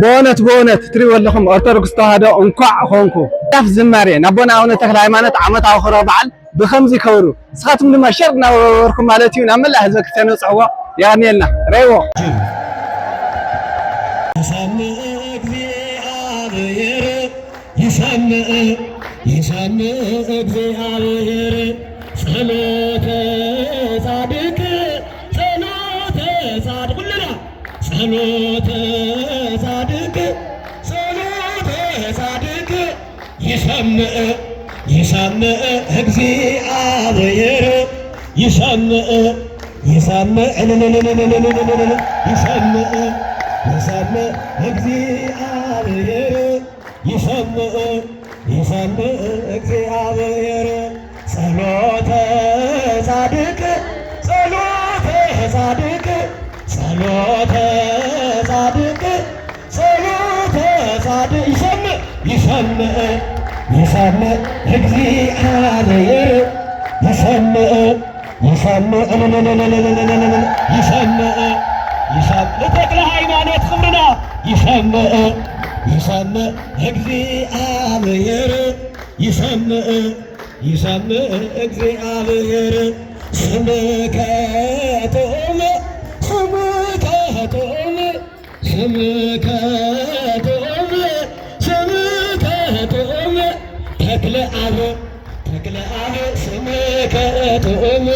بونت تريو لكم أرتركس تهادا أنقع خونكو داف زماري نبونا أون تكل هيمانة عمت آخر بعل بخمسة كورو سخاتم لما شرنا وركم مالتي ونعمل هذا كتانو صعوة يعني لنا ريو يسمع እግዚአብሔር يسمع እግዚአብሔር እግዚአብሔር ጸሎተ ጻድቅ يسمع እግዚአብሔር يسمع لتكل ሃይማኖት ክምርና يسمع እግዚአብሔር يسمع እግዚአብሔር ስምከ ትኡም ተክለ አብ ስምከ ትኡም ተክለ አብ ስምከ ትኡም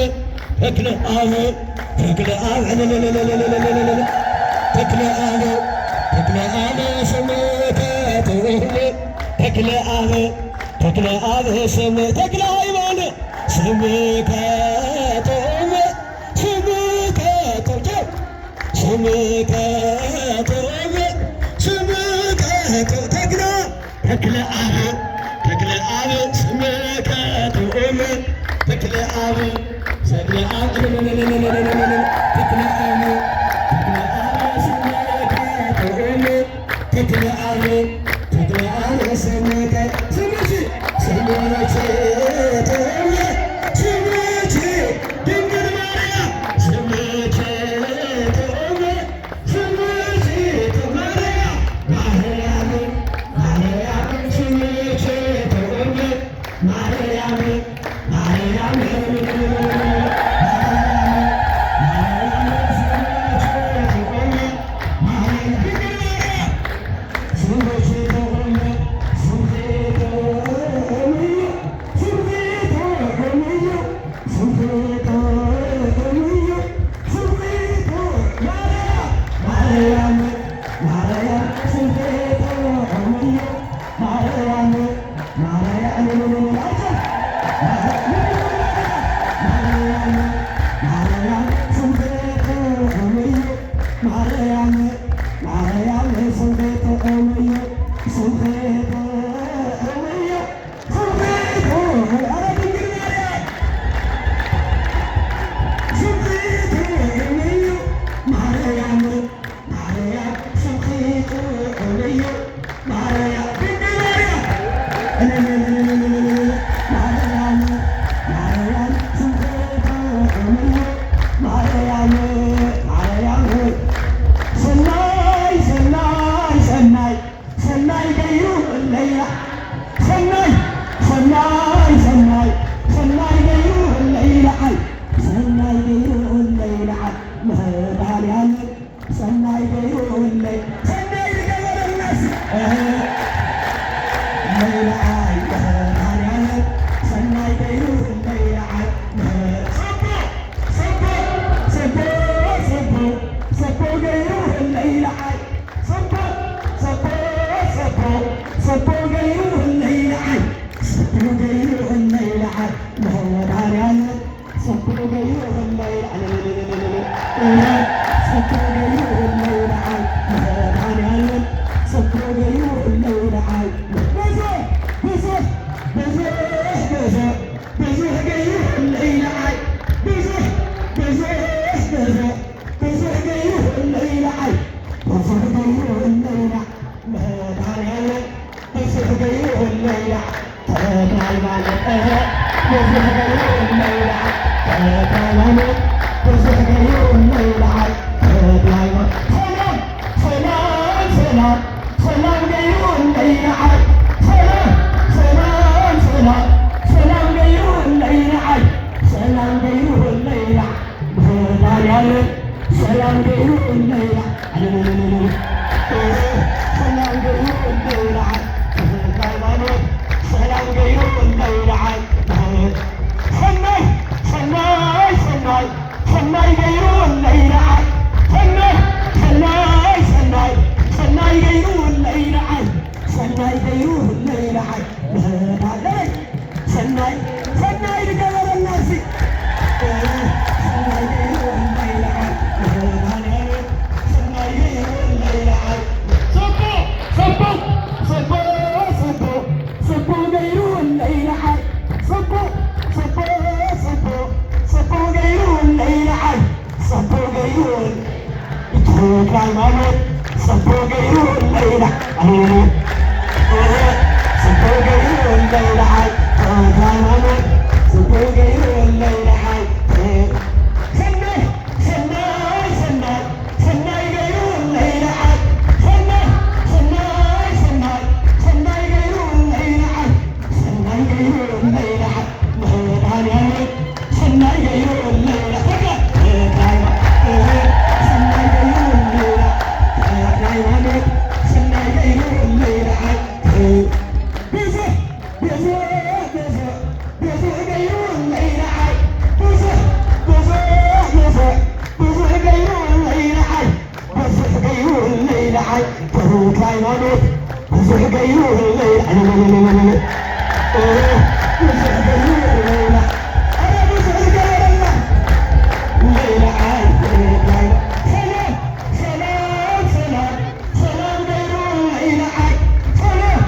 ተክለ አብ ስም ተክለ ሃይማኖት ስምከ ትኡም ተክለ አብ ስምከ ትኡም ተክለ አብ ተክለ አብ ሰላም ገይሩ እንዳይረዓይ ሰላም ሰላም ሰላም ሰላም ገይሩ እንዳይረዓይ ሰላም ገይሩ እንዳይረዓይ መድኃኒዓለም ሰላም ገይሩ እንዳይረዓይ ሰላም ገይሩ እንዳይረዓይ ሃይማኖት ሰላም ገይሩ እንዳይረዓይ ሰናይ ሰናይ ሰናይ ሰናይ ገይሩ እንዳይረዓይ ሰናይ ሰናይ ሰናይ ሰናይ ገይሩ እንዳይረዓይ ሰናይ ገይሩ እንዳይረዓይ መድኃኒዓለም ሰናይ ሰናይ ልገበረና እሲ ሰናይ ገይሩ እንዳይረዓይ መድኃኒዓለም ሰናይ ገይሩ እንዳይረዓይ ሰቦ ሰቦ ሰቦ ሰቦ ሰቦ ገይሩ እንዳይረዓይ ሰቦ ሰቦ ሰቦ ሰቦ ገይሩ እንዳይረዓይ ሰቦ ገይሩ ሃይማኖት ሰቦ ገይሩ እንዳይረዓይ ሰቦ ገይሩ እንዳይረዓይ ሃይማኖት ሰቦ ገይሩ እንዳይረዓይ ሰናይ ሰናይ ሰናይ ሰናይ ገይሩ እንዳይረዓይ ሰናይ ሰናይ ሰናይ ሰናይ ገይሩ እንዳይረዓይ ሰናይ ገይሩ እንዳይረዓይ መድኃኒዓለም ሰናይ ገይሩ እንዳይረዓይ ሰናይ ገይሩ እንዳይረዓይ ሃይማኖት ሰናይ ገይሩ እንዳይረዓይ ብዙሕ ብዙሕ ብዙሕ ብዙሕ ገይሩ እንዳይረዓይ ብዙሕ ብዙሕ ብዙሕ ብዙሕ ገይሩ እንዳይረዓይ ብዙሕ ገይሩ እንዳይረዓይ ብሩክ ሃይማኖት ብዙሕ ገይሩ እንዳይረዓይ ብዙሕ ገይሩ እንዳይረዓይ አረ ብዙሕ ገይረና እንዳይረዓይ ሰላም ሰላም ሰላም ሰላም ገይሩ እንዳይረዓይ ሰላም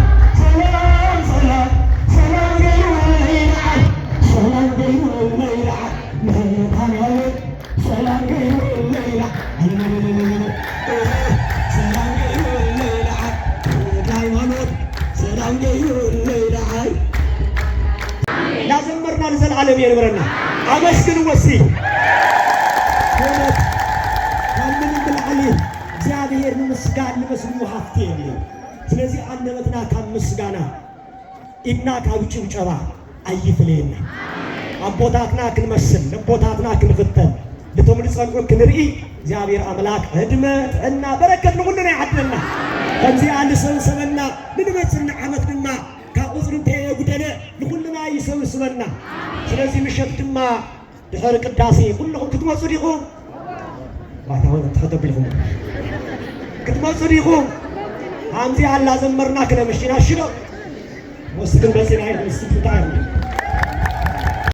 ሰላም ሰላም ሰላም ገይሩ እንዳይረዓይ ሰላም ገይሩ እንዳይረዓይ መድኃኒዓለም ሰላም ገይሩ እንዳይረዓይ ሰላም ገይሩ እንዳይረዓይ ሃይማኖት ሰላም ገይሩ እንዳይረዓይ ያዘመርና ለዘላለም ይንበረና አመስግን ወሲ እውነት ከምንም ብልዓሊ እግዚአብሔር ንምስጋን ንመስሉ ሃፍቲ የለን ስለዚህ አንደበትና ካብ ምስጋና ኢድና ካብ ጭብጨባ አይፍለየና አቦታትና ክንመስል ልቦታትና ክንፍተን ልቶም ልጸንዑ ክንርኢ እግዚአብሔር አምላክ ህድመት እና በረከት ንኩሉና ይዓድለና ከምዚ አንሰብሰበና ንንመፅና ዓመት ድማ ካብ ቁፅሪ እንተየጉደለ ንኩሉና ይሰብስበና ስለዚህ ምሸት ድማ ድሕሪ ቅዳሴ ኩልኩም ክትመፁ ዲኹም ባታውን ተኸተብልኩም ክትመፁ ዲኹም ከምዚ አላ ዘመርና ክለምሽና ሽሎ ወስድን በዚና ይመስል እንታይ